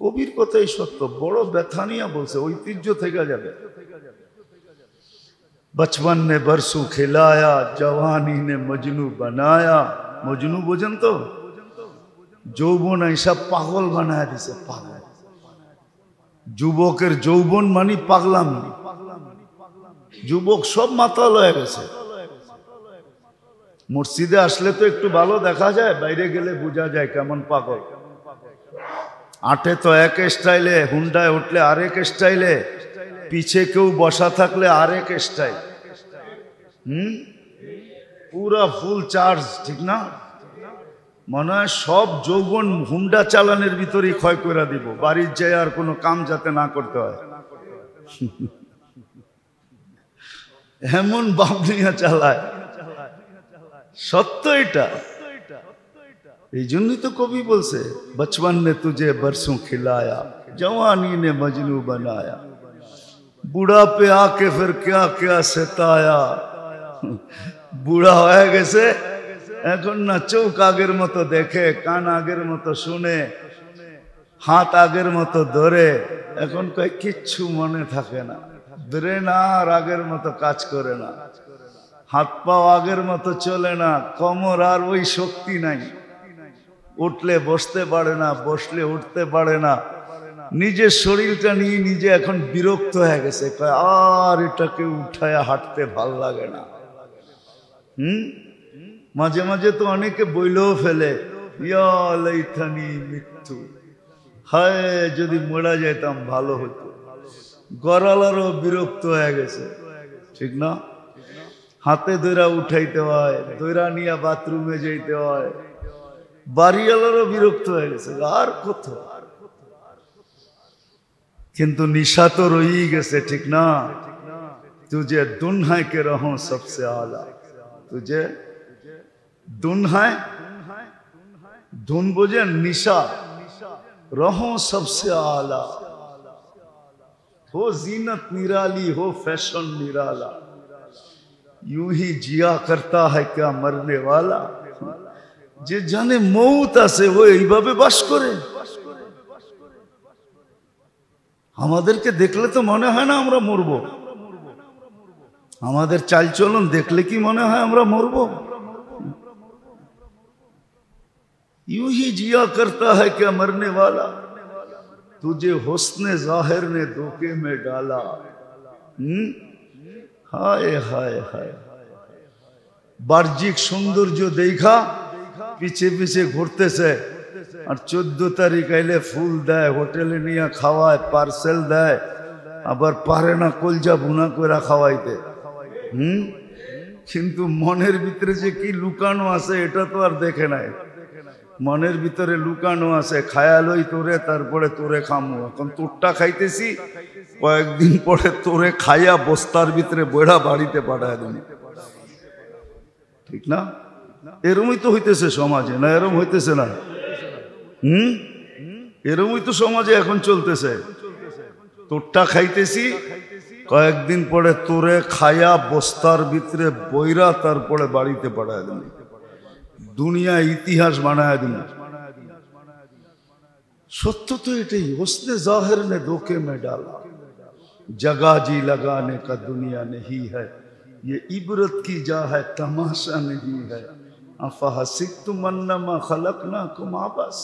কবির কথাই সত্য, বড় ব্যথা নিয়ে বলছে, ঐতিহ্য থেকে যাবে। बचपन ने बरसों खिलाया, जवानी ने मजनू बनाया। मजनू বোঝেন তো, যৌবন এইসব পাগল বানায় দিছে। পাগল যুবকের যৌবন মানে পাগলামি। যুবক সব মাতাল হয়ে গেছে। মসজিদে আসলে তো একটু ভালো দেখা যায়, বাইরে গেলে বোঝা যায় কেমন পাগল। আটে তো এক স্টাইলে, হুন্ডায় উঠলে আরেক স্টাইলে, পিছে কেউ বসা থাকলে আরেক স্টাইল। পুরা ফুল চার্জ, ঠিক না? মনে হয় সব যৌবন হুন্ডা চালানের ভিতরেই ক্ষয় করে দিব, বাড়ির যায় আর কোনো কাম যাতে না করতে হয়। এমন বাপ নিয়ে চালায়, সত্য এটা। এই জন্যই তো কবি বলছে, বচপন ने तुझे बरसों खिलाया, जवानी ने मजनू बनाया, बुढ़ापे आके फिर क्या क्या सताया। বুড়া হয়ে গেছে এখন, না চোখ আগের মতো দেখে, কান আগের মতো শুনে, হাত আগের মতো ধরে, এখন কয় কিচ্ছু মনে থাকে না। ব্রেন আর আগের মতো কাজ করে না, হাত পাও আগের মতো চলে না, কোমর আর ওই শক্তি নাই, উঠলে বসতে পারে না, বসলে উঠতে পারে না। নিজের শরীরটা নিয়ে নিজে এখন বিরক্ত হয়ে গেছে, কয় আর এটাকে উঠায় হাঁটতে ভাল লাগে না। মাঝে মাঝে তো অনেকে বইলেও ফেলে, ইয়া লাইতানি মৃত্যু, হায় যদি মরা যেতাম ভালো হতো। গড়ালারও বিরক্ত হয়ে গেছে, ঠিক না? হাতে দৈরা উঠাইতে হয়, দৈরা নিয়ে বাথরুমে যাইতে হয়। বাড়িওয়ালারও বিরক্ত হয়ে গেছে, আর কত। কিন্তু নিশা তো রয়েই গেছে, ঠিক না? তুঝে দুনহায় কে রহো সবসে আলা, तुझे धुन है, धुन बोझे निशा, रहो सबसे आला, हो जीनत निराली, हो फैशन निराला, यूं ही जिया करता है क्या मरने वाला। जे जाने मौत आसे वो এইভাবে বাস করে। আমাদেরকে দেখলে তো মনে হয় না আমরা মরবো। আমাদের চালচলন দেখলে কি মনে হয় আমরা মরব? यूं ही जिया करता है क्या मरने वाला, तुझे हुस्ने जाहिर ने धोखे में डाला। हाय हाय हाय, বাহ্যিক সৌন্দর্য দেখা পিছে পিছে ঘুরতেছে, আর 14 তারিখ আইলে ফুল দেয়, হোটেলে নিয়ে খাওয়ায়, পার্সেল দেয়, আবার পারে না কলজা ভুনা করে খাওয়াইতে। কিন্তু মনের ভিতরে যে কি লুকানো আছে এটা তো আর দেখে নাই। মনের ভিতরে লুকানো আছে, খায়ালই তোরে, তারপরে তোরে খামু। এখন তোরটা খাইতেছি, কয়েকদিন পরে তোরে খাইয়া বস্তার ভিতরে বইড়া বাড়িতে পাঠায় দেন, ঠিক না? এরমই তো হইতেছে সমাজে, না এরম হইতেছে না? এরমই তো সমাজে এখন চলতেছে। তোরটা খাইতেছি, কয়েকদিন পরে তোরে খায়া বস্তার ভিতরে বইরা তারপরে বাড়িতে পাঠায় দিন, দুনিয়া ইতিহাস বানায় দিন। সত্য তো এটাই, হোসনে জাহির ने धोखे में डाला, जगह जी लगाने का दुनिया नहीं है, ये इबरत की जा है तमाशा नहीं है, अफहसिबतुम अन्नमा खलकनाकुम आबस।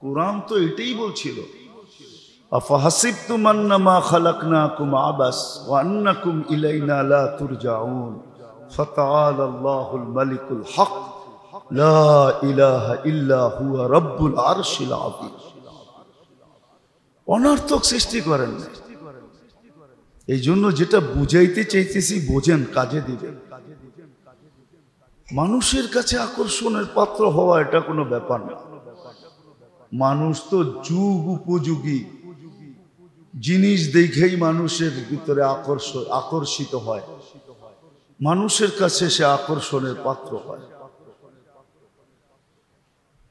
कुरान तो এটাই বলছিল, अफहसिबतुम अन्नमा खलकनाकुम आबस व अन्नकुम इलैना ला तुरजाऊन, फतआला अल्लाहुल मलिकुल हक, ला इलाहा इल्ला हुवा रब्बुल आरशिल आज़ीम। অনর্থক সৃষ্টি করেন না। এই জন্য যেটা বুঝাইতে চাইতেছি বোঝেন, কাজে দিবেন। মানুষের কাছে আকর্ষণের পাত্র হওয়া এটা কোনো ব্যাপার না। মানুষ তো যুগ উপযোগী জিনিস দেখেই মানুষের ভিতরে আকর্ষিত হয়, মানুষের কাছে সে আকর্ষণের পাত্র হয়।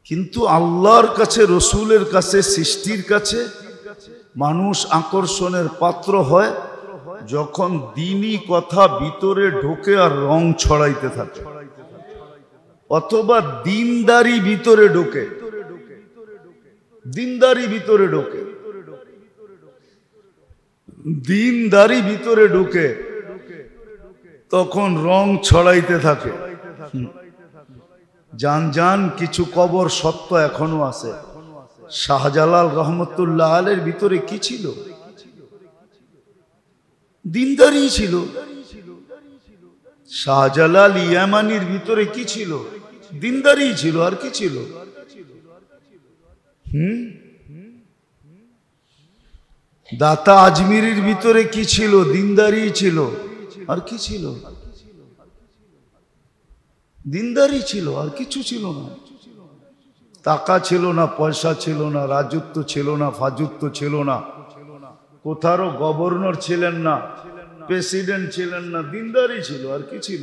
কিন্তু আল্লাহর কাছে, রসুলের কাছে, সৃষ্টির কাছে মানুষ আকর্ষণের পাত্র হয় যখন দ্বীনি কথা ভিতরে ঢোকে আর রং ছড়াইতে থাকে, অথবা দ্বীনদারি ভিতরে ঢোকে। দিনদারি ভিতরে ঢোকে, দিনদারি ভিতরে ঢুকে তখন রং ছড়াইতে থাকে। জান জান কিছু কবর সত্য এখনো আছে। শাহজালাল রহমতুল্লাহ আলাইহির ভিতরে কি ছিল? দিনদারি ছিল। শাহজালাল ইয়ামানির ভিতরে কি ছিল? দিনদারি ছিল। আর কি ছিল? দাতা আজমিরের ভিতরে কি ছিল? দিনদারি ছিল। আর কি ছিল? দিনদারি ছিল, আর কিছু ছিল না। টাকা ছিল না, পয়সা ছিল না, রাজত্ব ছিল না, ফাজুত্ব ছিল না, কোথারও গভর্নর ছিলেন না, প্রেসিডেন্ট ছিলেন না, দিনদারি ছিল। আর কি ছিল?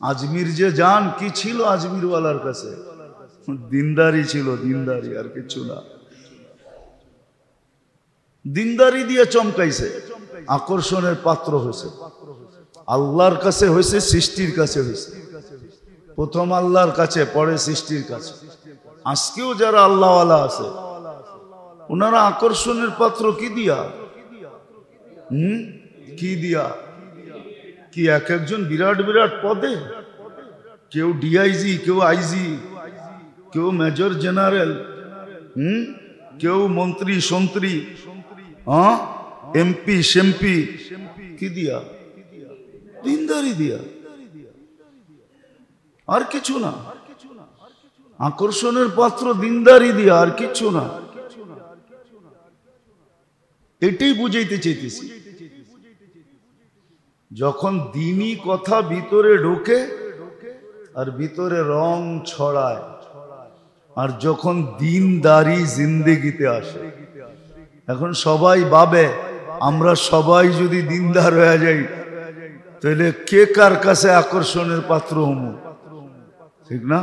আজমির যে যান, কি ছিল আজমিরওয়ালার কাছে? দিনদারি ছিল, দিনদারি, আর কিছু না। দিনদারি দিয়ে চমকাইছে, আকর্ষণের পাত্র হয়েছে। আল্লাহর কাছে হয়েছে, সৃষ্টির কাছে হয়েছে। প্রথম আল্লাহর কাছে, পরে সৃষ্টির কাছে। আজকেও যারা আল্লাহওয়ালা আছে ওনারা আকর্ষণের পাত্র কি দিয়া? কি দিয়া? কি এক একজন বিরাট বিরাট পদে, কেউ ডিআইজি, কেউ আইজি, কেউ মেজর জেনারেল, কেউ মন্ত্রী সন্ত্রী, এমপি সেমপি, কি দিয়া? দিনদারি দিয়া, আর কিছু না। আকর্ষণের পাত্র দিনদারি দিয়া, আর কিছু না। এটাই বুঝাইতে চাইতেছি। যখন দিনই কথা ভিতরে ঢোকে আর ভিতরে রং ছড়ায়, আর যখন দিনদারি জিন্দেগিতে আসে, এখন সবাই ভাবে আমরা সবাই যদি দিনদার হয়ে যাই তাহলে কে কার কাছে আকর্ষণের পাত্র হমু? ঠিক না?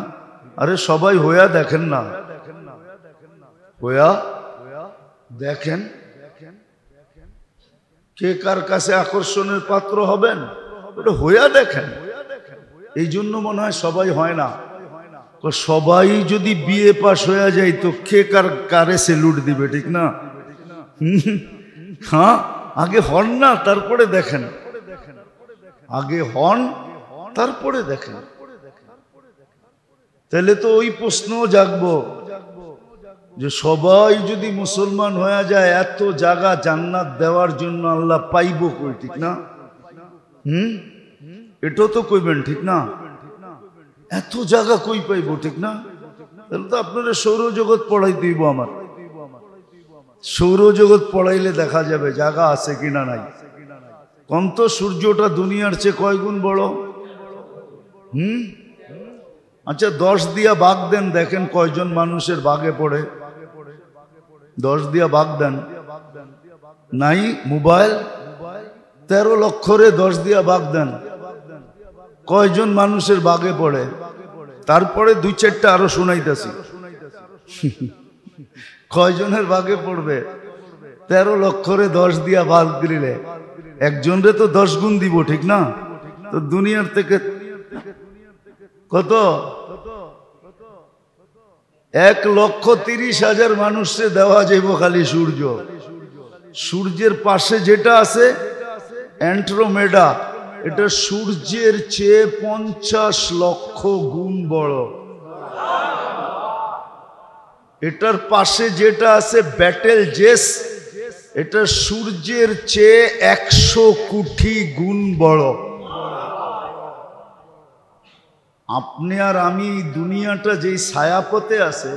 আরে সবাই হইয়া দেখেন না, হইয়া দেখেন কে কার কাছে আকর্ষণের পাত্র হবেন, ওটা হইয়া দেখেন। এই জন্য মনে হয় সবাই হয় না। সবাই যদি বিএ পাস হয়ে যায় তো কে কার কারে সেলুট দিবে? ঠিক না? হ্যাঁ, আগে হন না, তারপরে দেখেন। আগে হন, তারপরে দেখেন। তাহলে তো ওই প্রশ্ন জাগবো যে সবাই যদি মুসলমান হয়ে যায়, এত জায়গা জান্নাত দেওয়ার জন্য আল্লাহ পাইব কই? ঠিক না? এটাও তো কইবেন, ঠিক না? এত জায়গা কই পাইব? ঠিক না? তাহলে তো আপনারা সৌরজগৎ পড়াই দিব। আমার সৌরজগৎ পড়াইলে দেখা যাবে জায়গা আছে কিনা নাই। কন্ত সূর্যটা দুনিয়ার চেয়ে কয় গুণ বড়? আচ্ছা 10 দিয়া ভাগ দেন, দেখেন কয়জন মানুষের ভাগে পড়ে। 10 দিয়া ভাগ দেন। নাই মোবাইল 13 লক্ষরে 10 দিয়া ভাগ দেন, কয়জন মানুষের ভাগে পড়ে? তারপরে 2-4টা আরো শুনাইতেছি। কয়জনের ভাগে পড়বে? 13 লক্ষরে 10 দিয়া ভাগ দিলে একজনরে তো 10 গুণ দিব। ঠিক না? তো দুনিয়ার থেকে কত? 1,30,000 মানুষে দেওয়া যাইব খালি সূর্য। সূর্যের পাশে যেটা আছে অ্যান্ড্রোমেডা, এটা সূর্যের চেয়ে 50 লক্ষ গুণ বড়। এটার পাশে যেটা আছে ব্যাটেল জেস, এটা সূর্যের চেয়ে 100 কোটি গুণ বড়। আপনি আর আমি দুনিয়াটা যেই ছায়াপথে আছে,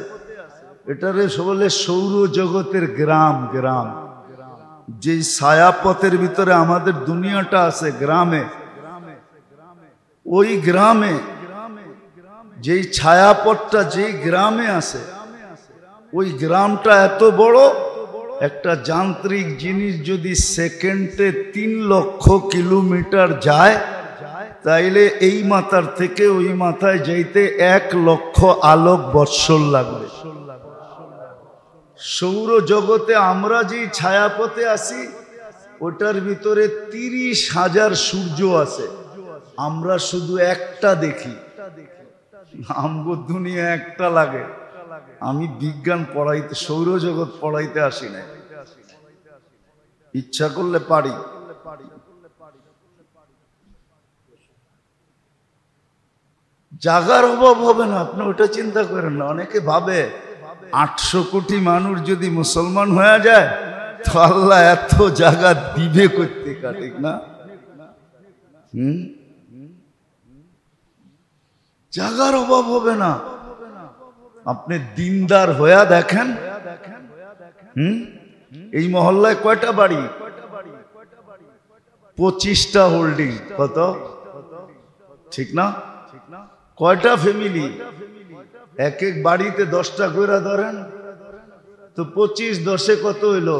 এটারে বলে সৌরজগতের গ্রাম। গ্রাম যেই ছায়াপথের ভিতরে আমাদের দুনিয়াটা আছে, গ্রামে, ওই গ্রামে যেই ছায়াপথটা যেই গ্রামে আছে, ওই গ্রামটা এত বড়, একটা যান্ত্রিক জিনিস যদি সেকেন্ডে 3 লক্ষ কিলোমিটার যায়, তাইলে এই মাথার থেকে ওই মাথায় যাইতে 1 লক্ষ আলোক বৎসর লাগবে। সৌরজগতে আমরা যেই ছায়াপথে আছি, ওটার ভিতরে 30,000 সূর্য আছে। আমরা শুধু একটা দেখি, আমগো দুনিয়া একটা লাগে। আমি বিজ্ঞান পড়াইতে, সৌরজগৎ পড়াইতে আসি না, ইচ্ছা করলে পারি। জাগার অভাব হবে না, আপনি ওটা চিন্তা করেন না। অনেকে ভাবে 800 কোটি মানুষ যদি মুসলমান হয়ে যায় তো আল্লাহ এত জায়গা দিবে করতে, ঠিক না? জাগার অভাব হবে না। আপনি দিনদার হয়ে দেখেন, এই মহল্লায় কয়টা বাড়ি? 25টা হোল্ডিং। কত? ঠিক না? কয়টা ফ্যামিলি? এক এক বাড়িতে 10টা করে ধরেন তো 25 10-এ কত হইল?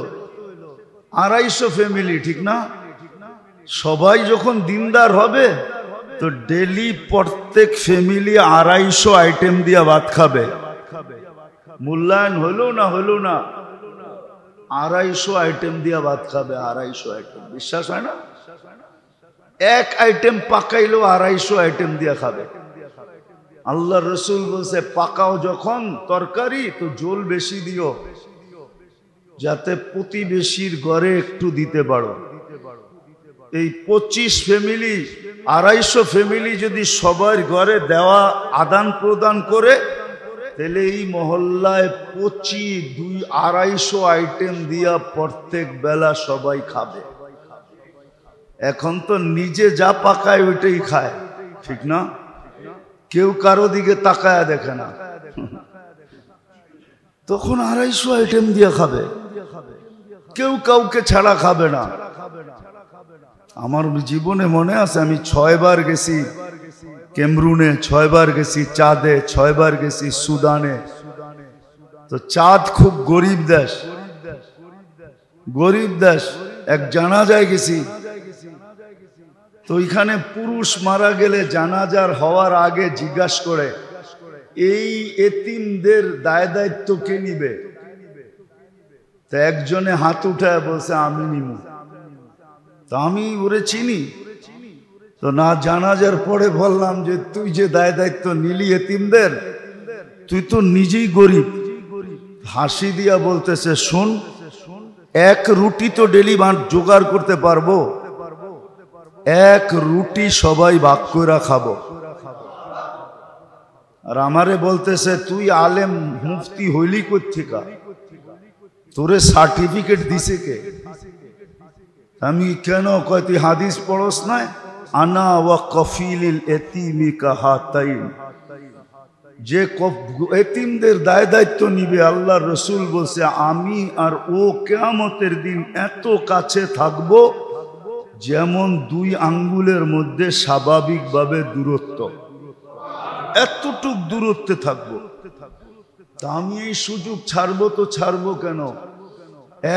250 ফ্যামিলি, ঠিক না? সবাই যখন দিনদার হবে তো ডেলি প্রত্যেক ফ্যামিলি 250 আইটেম দিয়ে ভাত খাবে। মূল্যায়ন হলো না, হলো না, 250 আইটেম দিয়ে ভাত খাবে। 250 আইটেম, বিশ্বাস হয় না? এক আইটেম পাকাইলেও 250 আইটেম দিয়ে খাবে। আল্লাহ রসুল বলছে পাকাও যখন তরকারি তো ঝোল বেশি দিও, যাতে প্রতিবেশীর ঘরে একটু দিতে পারো। এই 25 ফ্যামিলি, 250 ফ্যামিলি যদি সবার ঘরে দেওয়া আদান প্রদান করে, তাহলে এই মহল্লায় 250 আইটেম দিয়া প্রত্যেক বেলা সবাই খাবে। এখন তো নিজে যা পাকায় ওইটাই খায়, ঠিক না? কেউ কারো দিকে তাকায় দেখে না, তখন 250 আইটেম দিয়ে খাবে। কেউ কাউকে ছাড়া খাবে না। আমার জীবনে মনে আছে, আমি 6 বার গেছি ক্যামরুনে, 6 বার গেছি চাঁদে, 6 বার গেছি সুদানে। তো চাঁদ খুব গরিব দেশ, গরিব দেশ। এক জানাজায় গেছি, তো ওইখানে পুরুষ মারা গেলে জানাজার হওয়ার আগে জিজ্ঞাসা করে এই এতিমদের দায় দায়িত্ব কে নিবে? তা একজনে হাত উঠায় বলছে আমি নিব। তো আমি ওরে চিনি, তো না জানাজার পরে বললাম যে তুই যে দায় দায়িত্ব নিলি এতিমদের, তুই তো নিজেই গরিব। হাসি দিয়া বলতেছে শোন, এক রুটি তো ডেলি জোগাড় করতে পারবো, এক রুটি সবাই ভাগ করে খাবো। আর আমারে বলতেছে তুই আলেম মুফতি হইলি কোত্থেকা, তোরে সার্টিফিকেট দিছে কে? আমি কেন কয় তুই হাদিস পড়স না? আনা ওয়া কফিলিল এতিমি কাহাতাইন, যে এতিমদের দায় দায়িত্ব নিবে, আল্লাহ রসুল বলছে আমি আর ও কিয়ামতের দিন এত কাছে থাকবো যেমন 2 আঙ্গুলের মধ্যে স্বাভাবিকভাবে দূরত্ব, এতটুক দূরত্বে থাকবো। তা আমি এই সুযোগ ছাড়বো তো ছাড়বো কেন?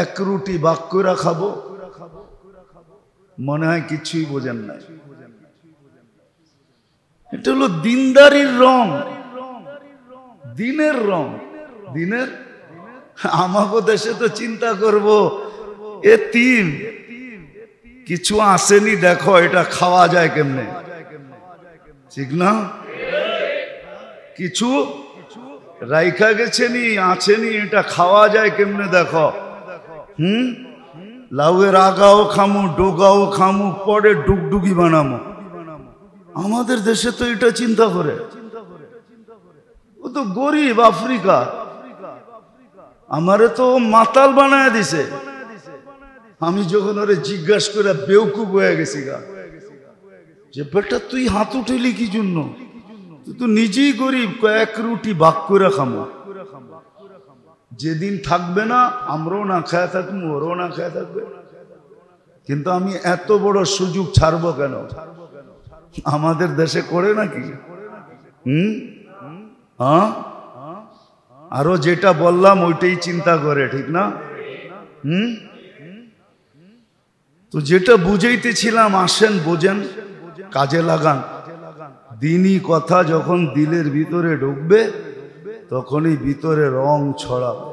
এক রুটি ভাগ করে খাবো। মনে হয় কিছুই বোঝেন না। এটা হলো দিনদারির রং, দিনের রং, দিনের। আমাকে দেশে তো চিন্তা করব এতিম কিছু আসেনি, দেখো এটা খাওয়া যায় কেমনে, ঠিক না? কিছু রাইখা গেছেনি, আছেনি, এটা খাওয়া যায় কেমনে দেখো। লাউয়ের আগাও খামু, ডোগাও খামু, পরে ডুগডুগি বানামো। আমাদের দেশে তো এটা চিন্তা করে। ও তো গরিব আফ্রিকা, আমারে তো মাতাল বানায় দিছে। আমি যখন ওরে জিজ্ঞাসা করে বেউকুব হয়ে গেছি গা, যে বেটা তুই হাত উঠেলি কি জন্য? তুই তো নিজেই গরিব, কয়েক রুটি ভাগ করে খামো। যেদিন থাকবে না আমরাও না খায়া থাকবো, ওরাও না খায়া থাকবে। কিন্তু আমি এত বড় সুযোগ ছাড়বো কেন? আমাদের দেশে করে নাকি? হ্যাঁ, আরো যেটা বললাম ওইটাই চিন্তা করে, ঠিক না? তো যেটা বুঝাইতেছিলাম, আসেন বোঝেন, কাজে লাগান। দিনই কথা যখন দিলের ভিতরে ঢুকবে তখনই ভিতরে রং ছড়াবে।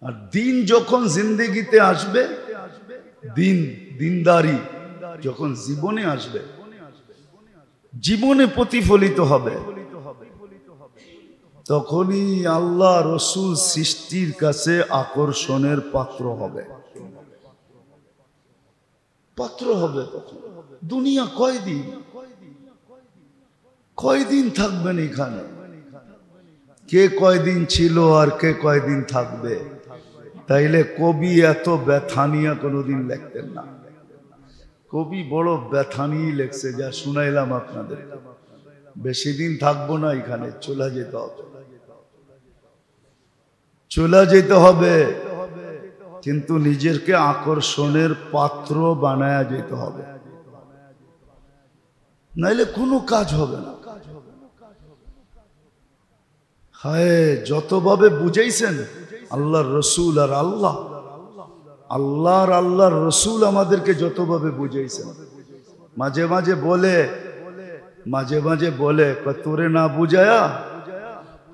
আর দিন যখন জিন্দেগিতে আসবে, দিন দিনদারি যখন জীবনে আসবে, জীবনে প্রতিফলিত হবে। তখনই আল্লাহ রসুল সৃষ্টির কাছে আকর্ষণের পাত্র হবে। পাত্র হবে তখন। দুনিয়া কয়দিন থাকবেন এখানে? কে কয়দিন ছিল আর কে কয়দিন থাকবে? তাইলে কবি এত ব্যথা নিয়ে কোনোদিন লিখতেন না। কবি বড় ব্যথা নিয়ে লেখছে, যা শুনাইলাম আপনাদের। বেশি দিন থাকবো না এখানে, চলে যেতে হবে। চলে যেতে হবে, কিন্তু নিজেকে আকর্ষণের পাত্র বানায়া যেতে হবে, নাইলে কোনো কাজ হবে না। হায়, যতভাবে বুঝাইছেন আল্লাহর রসুল আর আল্লাহর রসুল আমাদেরকে যতভাবে বুঝাইছেন। মাঝে মাঝে বলে তোরে না বুঝায়া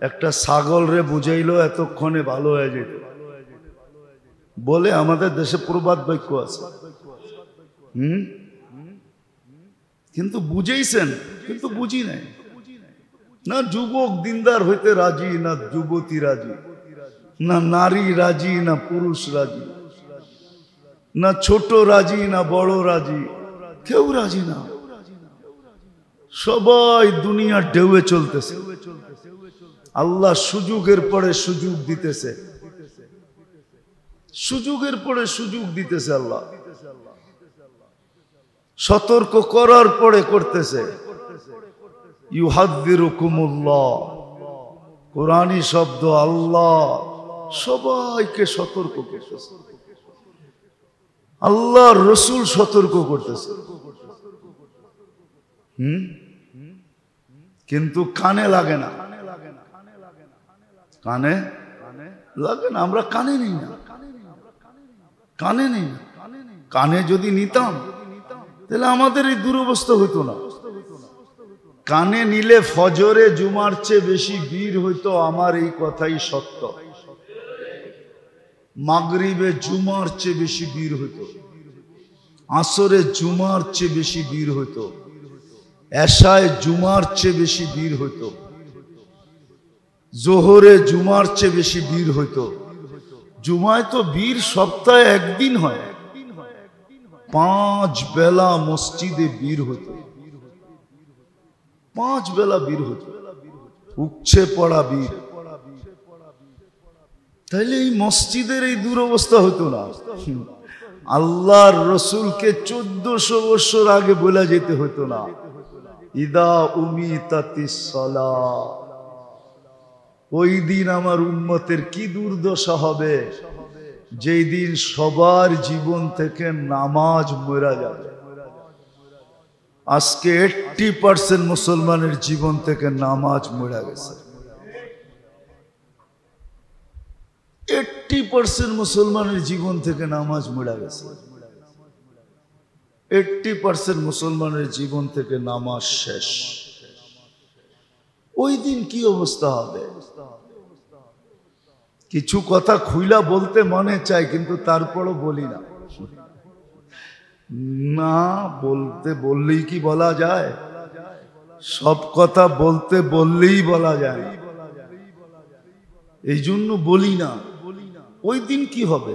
একটা ছাগল রে বুঝাইলো এতক্ষণে ভালো হয়ে যেত বলে আমাদের দেশে প্রবাদ বাক্য আছে। কিন্তু বুঝাইছেন, কিন্তু বুঝি নাই। না যুবক দিনদার হইতে রাজি, না যুবতী রাজি, না নারী রাজি, না পুরুষ রাজি, না ছোট রাজি, না বড় রাজি, কেউ রাজি না। সবাই দুনিয়া ঢেউয়ে চলতেছে। আল্লাহ সুযোগের পরে সুযোগ দিতেছে, সুযোগের পরে সুযোগ দিতেছে। আল্লাহ সতর্ক করার পরে করতেছে। ইউহাদ্দিরুকুমুল্লাহ, কোরআনী শব্দ। আল্লাহ সবাইকে সতর্ক করতেছে, আল্লাহর রসুল সতর্ক করতেছে। কিন্তু কানে লাগে না, কানে লাগে না। আমরা কানে নেই না, কানে নেই না। কানে যদি নিতাম তাহলে আমাদের এই দুরবস্থা হইতো না। কানে নিলে ফজরে জুমার চেয়ে বেশি ভিড় হইতো, আমার এই কথাই সত্য। মাগরিবে জুমার চেয়ে বেশি ভিড় হইতো, আসরে জুমার চেয়ে বেশি ভিড় হইতো, এশায় জুমার চেয়ে বেশি ভিড় হইতো, জোহরে জুমার চেয়ে বেশি ভিড় হইতো। জুমায় তো ভিড় সপ্তাহে একদিন হয়, 5 বেলা মসজিদে ভিড় হইতো, 5 বেলা ভিড় হইতো, উপচে পড়া ভিড়। তাইলে এই মসজিদের এই দুরবস্থা হতো না। আল্লাহর রসুলকে 1400 বছর আগে বলা যেতে হতো না, ইদা উমিতাতিস সালাহ। ওই দিন আমার উম্মতের কি দুর্দশা হবে, যেই দিন সবার জীবন থেকে নামাজ মরা যাবে। আজকে 80% মুসলমানের জীবন থেকে নামাজ মরা গেছে। 80% মুসলমানের জীবন থেকে নামাজ মরা গেছে। 80% মুসলমানের জীবন থেকে নামাজ শেষ। ওই দিন কি অবস্থা হবে? কিছু কথা খুইলা বলতে মনে চায়, কিন্তু তারপরও বলি না। না বললেই কি বলা যায়? সব কথা বললেই বলা যায় না, এই জন্য বলি না। ওই দিন কি হবে?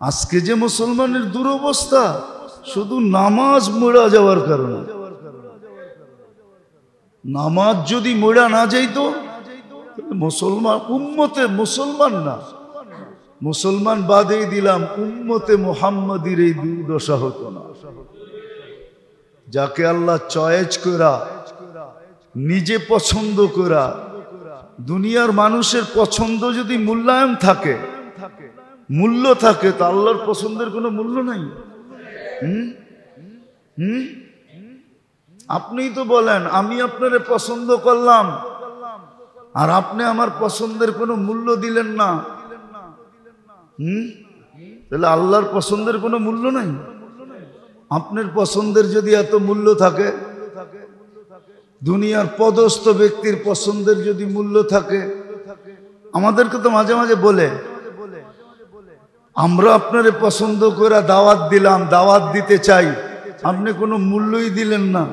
আজকে যে মুসলমানের দুরবস্থা, শুধু নামাজ মরা যাওয়ার কারণে। নামাজ যদি মরা না যাইতো, মুসলমান উম্মতে, মুসলমান না, মুসলমান বাদেই দিলাম, উম্মতে মুহাম্মাদির এই দুর্দশা হতো না। যাকে আল্লাহ চয়েস করা, নিজে পছন্দ করা। দুনিয়ার মানুষের পছন্দ যদি মূল্যায়ন থাকে, মূল্য থাকে, তা আল্লাহর পছন্দের কোনো মূল্য নাই। আপনিই তো বলেন, আমি আপনারে পছন্দ করলাম আর আপনি আমার পছন্দের কোনো মূল্য দিলেন না, তাহলে আল্লাহর পছন্দের কোনো মূল্য নাই। আপনার পছন্দের যদি এত মূল্য থাকে, দুনিয়ার পদস্থ ব্যক্তির পছন্দের যদি মূল্য থাকে, আমাদেরকে তো মাঝে মাঝে বলে, আমরা আপনারে পছন্দ করে দাওয়াত দিলাম, দাওয়াত দিতে চাই, আপনি কোনো মূল্যই দিলেন না।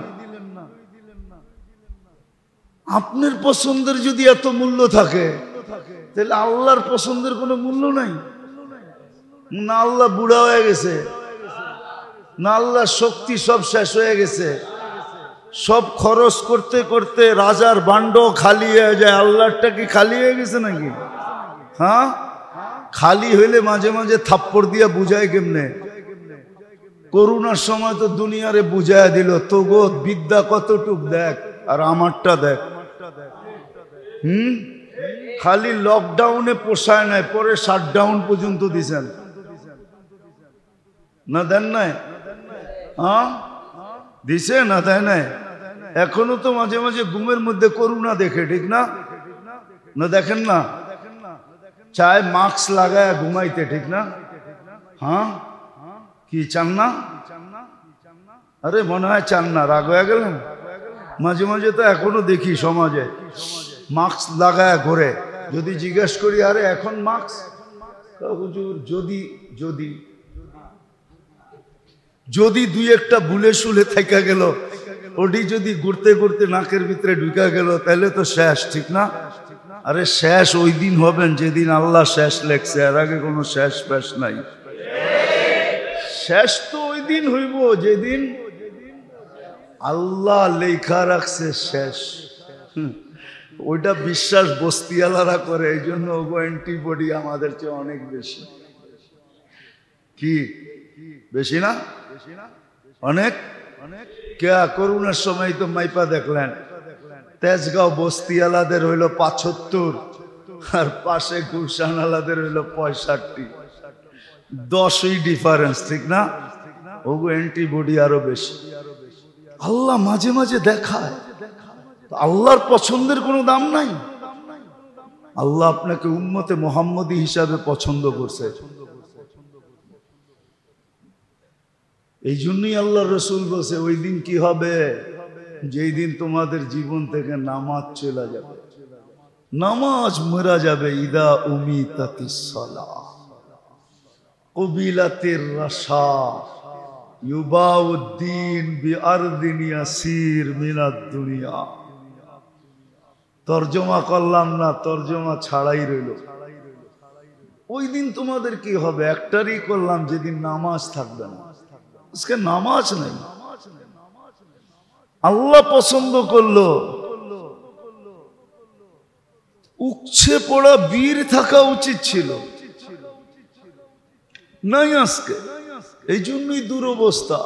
আপনার পছন্দের যদি এত মূল্য থাকে তাহলে আল্লাহর পছন্দের কোনো মূল্য নাই। না আল্লাহ বুড়া হয়ে গেছে, না আল্লাহ শক্তি সব শেষ হয়ে গেছে, সব খরচ করতে করতে রাজার বান্ড খালি হয়ে যায়, আল্লাহটা কি খালি হয়ে গেছে নাকি? হ্যাঁ, খালি হইলে মাঝে মাঝে থাপ্পড় দিয়া বুঝায় কেমনে? করোনার সময় তো দুনিয়ারে বুঝায় দিল, তো গো বিদ্যা কতটুক দেখ আর আমারটা দেখ। খালি লকডাউনে পোষায় নাই, পরে শাটডাউন পর্যন্ত দিছেন না? দেন নাই? হ্যাঁ দিছে না? দেয় নাই? এখনো তো মাঝে মাঝে ঘুমের মধ্যে করোনা দেখে, ঠিক না? না দেখেন না? চায় মাস্ক লাগায় ঘুমাইতে, ঠিক না? হ্যাঁ, কি চান না? আরে মনে হয় চান না, রাগ হয়ে গেলেন? মাঝে মাঝে তো এখনো দেখি সমাজে মাস্ক লাগায় ঘোরে। যদি জিজ্ঞেস করি আরে এখন মাস্ক, হুজুর যদি যদি যদি দুই একটা বুলে শুলে থাকা গেল, ওটি যদি ঘুরতে ঘুরতে নাকের ভিতরে ঢুকা গেল তাহলে তো শেষ, ঠিক না? আরে শেষ ওই দিন হবেন যেদিন আল্লাহ শেষ লেখছে, এর আগে কোনো শেষ ফেস নাই। শেষ তো ওই দিন হইব যেদিন আল্লাহ লেখা রাখছে শেষ। ওইটা বিশ্বাস বস্তিওয়ালারা করে, এই জন্য ওগো অ্যান্টিবডি আমাদের চেয়ে অনেক বেশি। কি বেশি না? অনেক অনেক। কে করোনার সময় তো মাইপা দেখলেন, তেজগাঁও বস্তিওয়ালাদের হইল ৭৫ আর পাশে গুলশানওয়ালাদের হইল ৬৫। ১০ই ডিফারেন্স, ঠিক না? ওগো অ্যান্টিবডি আরো বেশি। আল্লাহ মাঝে মাঝে দেখায়, আল্লাহর পছন্দের কোনো দাম নাই। আল্লাহ আপনাকে উম্মতে মুহাম্মদী হিসাবে পছন্দ করছে। এই জন্যই আল্লাহ রসুল বলছে ওই দিন কি হবে, যেই দিন তোমাদের জীবন থেকে নামাজ চলে যাবে, নামাজ মরা যাবে। ইদা উমিতাতিস সালাহ কুবিলাতির রাশা ইউবাউদ্দিন বিআরদিন ইয়াসির মিনাদ দুনিয়া। তর্জমা করলাম না, তর্জমা ছাড়াই রইল। ওই দিন তোমাদের কি হবে একটারই করলাম, যেদিন নামাজ থাকবে না। আজকে নামাজ নেই। আল্লাহ পছন্দ করলো উচ্ছে পড়া বীর থাকা উচিত ছিল, নাই আজকে। এই জন্যই দুরবস্থা,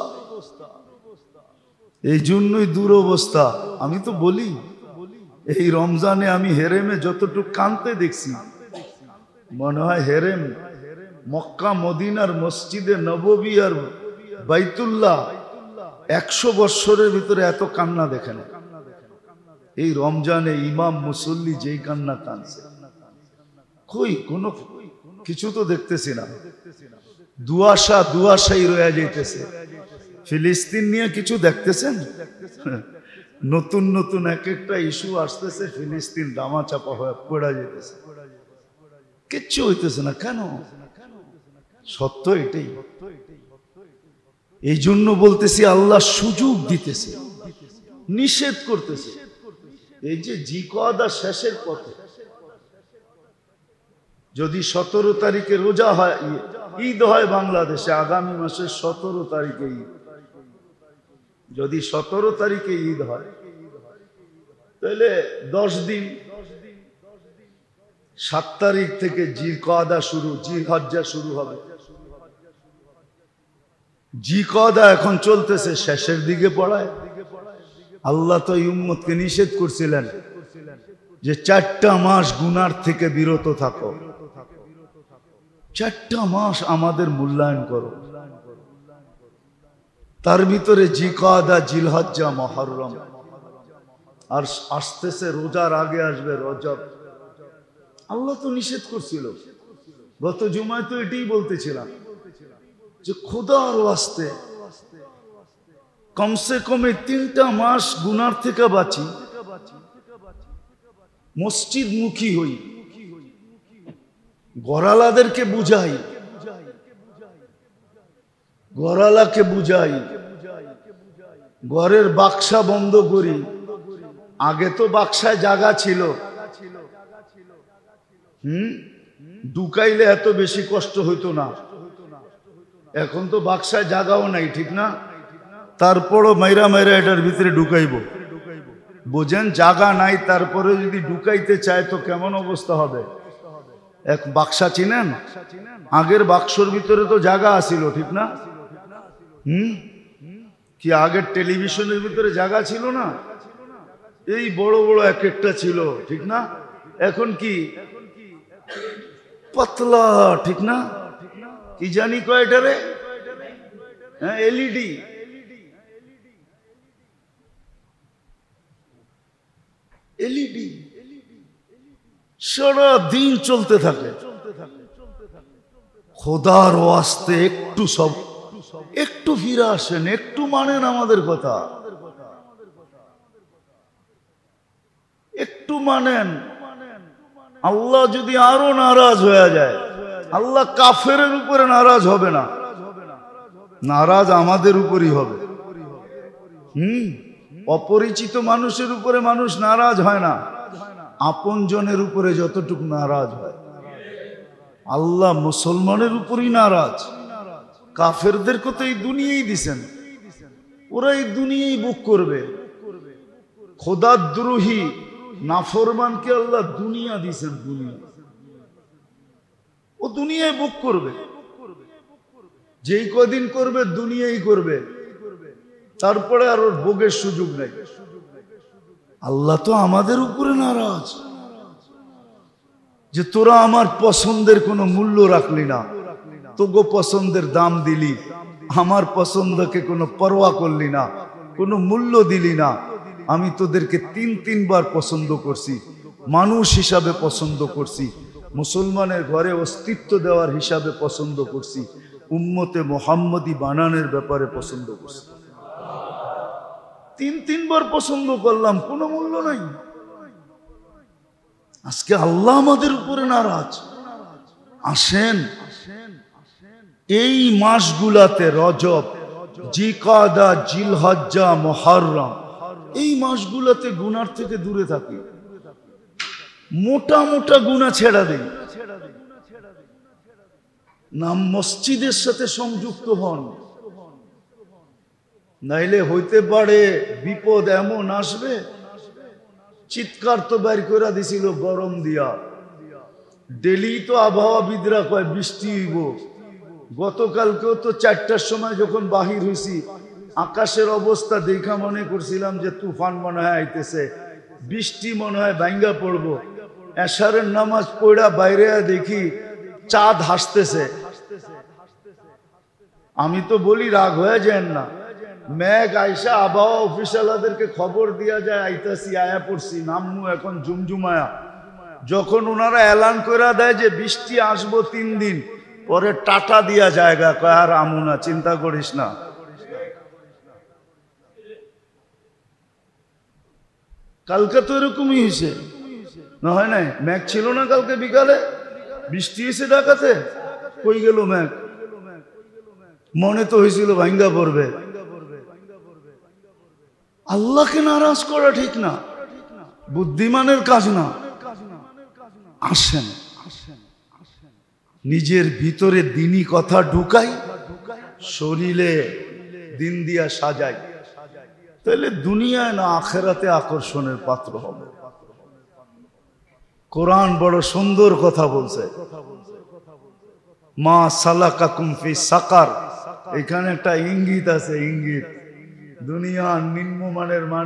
এই জন্যই দুরবস্থা। আমি তো বলি এই রমজানে আমি হেরেমে যতটুকু কানতে দেখছি, মনে হয় হেরেম মক্কা মদিনার মসজিদে নববী আর বাইতুল্লাহ ১০০ বৎসরের ভিতরে এত কান্না দেখে না। এই রমজানে ইমাম মুসল্লি যেই কান্না কানছে, কই কোনো কিছু তো দেখতেছি না। দুয়াশাই রয়ে যাইতেছে। ফিলিস্তিন নিয়ে কিছু দেখতেছেন? নতুন নতুন এক একটা ইস্যু আসতেছে, ফিলিস্তিন দামাচাপা হয়ে পড়া যেতেছে, কিচ্ছু হইতেছে না। কেন? সত্য এটাই। এই জন্য বলতেছি আল্লাহ সুযোগ দিতেছে, নিষেধ করতেছে। এই যে জিকওয়াদা শেষের পথে, যদি ১৭ তারিখে রোজা হয়, ঈদ হয় বাংলাদেশে আগামী মাসের ১৭ তারিখে ঈদ, যদি ১৭ তারিখে ঈদ হয় তাহলে ১০ দিন, ৭ তারিখ থেকে জিকওয়াদা শুরু, জিলহজ্জা শুরু হবে। জিকওয়াদা এখন চলতেছে, শেষের দিকে পড়ায়। আল্লাহ তো এই উম্মতকে নিষেধ করছিলেন যে ৪টা মাস গুনার থেকে বিরত থাকো, ৪টা মাস আমাদের মূল্যায়ন করো। তার ভিতরে জিকওয়াদা, জিলহজ্জা, মুহররম, আর আসতেছে রোজার আগে আসবে রজব। আল্লাহ তো নিষেধ করছিল। গত জুমায় তো এটাই বলতেছিলাম যে খোদার ওয়াস্তে কমসে কমে 3টা মাস গুনার থেকে বাঁচি, মসজিদ মুখী হই, গড়ালাদেরকে বুঝাই, গড়ালাকে বুঝাই, ঘরের বাক্সা বন্ধ করি, আগে তো বাক্সায় জায়গা ছিল, ঢুকাইলে এত বেশি কষ্ট হইতো না। এখন তো বাক্সায় জায়গাও নাই, ঠিক না? তারপরও মাইরা মাইরা এটার ভিতরে ঢুকাইব। বোঝেন, জায়গা নাই, তারপরে যদি ঢুকাইতে চায় তো কেমন অবস্থা হবে। এক বাক্সা চিনেন? আগের বাক্সর ভিতরে তো জায়গা আছিল, ঠিক না? কি আগের টেলিভিশনের ভিতরে জায়গা ছিল না? এই বড় বড় এক একটা ছিল, ঠিক না? এখন কি পাতলা, ঠিক না? কি জানি কয়টারে, হ্যাঁ, এলইডি। এলইডি সারা দিন চলতে থাকে। খোদার ওয়াস্তে একটু সব, একটু ফিরে আসেন, একটু মানেন আমাদের কথা, একটু মানেন। আল্লাহ যদি আরো নারাজ হয়ে যায়, আল্লাহ কাফেরের উপরে নারাজ হবে না, নারাজ আমাদের উপরই হবে। অপরিচিত মানুষের উপরে মানুষ নারাজ হয় না, আপন জনের উপরে যতটুকু নারাজ হয়। আল্লাহ মুসলমানের উপরই নারাজ। কাফেরদেরকে তো এই দুনিয়াই দিছেন, ওরা এই দুনিয়াই বুক করবে। খোদাদ্রোহী নাফরমানকে আল্লাহ দুনিয়া দিছেন, দুনিয়া, ও দুনিয়ায় বুক করবে। যেই কদিন করবে দুনিয়াই করবে, তারপরে আর ওর ভোগের সুযোগ নেই। আল্লাহ তো আমাদের উপরে নারাজ যে তোরা আমার পছন্দের কোনো মূল্য রাখলি না, তোগো পছন্দের দাম দিলি, আমার পছন্দকে কোনো পরোয়া করলি না, কোনো মূল্য দিলি না। আমি তোদেরকে তিনবার পছন্দ করছি, মানুষ হিসাবে পছন্দ করছি, মুসলমানের ঘরে অস্তিত্ব দেওয়ার হিসাবে পছন্দ করছি, উম্মতে মুহাম্মদী বানানোর ব্যাপারে পছন্দ করছি। তিনবার পছন্দ করলাম, কোনো মূল্য নাই। আজকে আল্লাহ আমাদের উপরে নারাজ। আসেন এই মাসগুলাতে, রজব, জিকাদা, জিলহজ্জা, মুহররম, এই মাসগুলাতে গুনার থেকে দূরে থাকি, মোটা মোটা গুনাহ ছেড়া দেই, নাম মসজিদের সাথে সংযুক্ত হন। নাইলে হইতে পারে বিপদ এমন আসবে, চিৎকার তো বাইর করে দিছিল গরম দিয়া। ডেলি তো আবহাওয়াবিদরা কয় বৃষ্টি হইব। গতকালকেও তো 4টার সময় যখন বাহির হইছি, আকাশের অবস্থা দেখা মনে করছিলাম যে তুফান মনে হয় আইতেছে, বৃষ্টি মনে হয় ভাঙ্গা পড়বো। এশারের নামাজ পড়া বাইরে দেখি চাঁদ হাসতেছে। আমি তো বলি রাগ হয়ে যান না, মেঘ আইসা আবহাওয়া অফিসারদেরকে খবর দিয়া যায় আইতাছি, আয়া পড়ছি, নামমু এখন জুমজুমায়া। যখন ওনারা এলান করে দেয় যে বৃষ্টি আসবো 3 দিন পরে, টাটা দিয়া জায়গা কয় আর আমু না, চিন্তা করিস না। কালকে তো এরকমই হয়েছে, না হয় নাই? মেঘ ছিল না কালকে বিকালে, বৃষ্টি এসে ঢাকাতে, কই গেল মেঘ? মনে তো হয়েছিল ভাঙ্গা পড়বে। আল্লাহকে নারাজ করা ঠিক না, বুদ্ধিমানের কাজ না। আসেন নিজের ভিতরে দিনী কথা ঢুকাই, শরীরে দিন দিয়া সাজাই, তাহলে দুনিয়ায় না আখেরাতে আকর্ষণের পাত্র হবে। কোরআন বড় সুন্দর কথা বলছে, মা সালাকাকুম ফি সাকার। এখানে একটা ইঙ্গিত আছে, ইঙ্গিত। দুনিয়ার নিম্নমানের মানুষ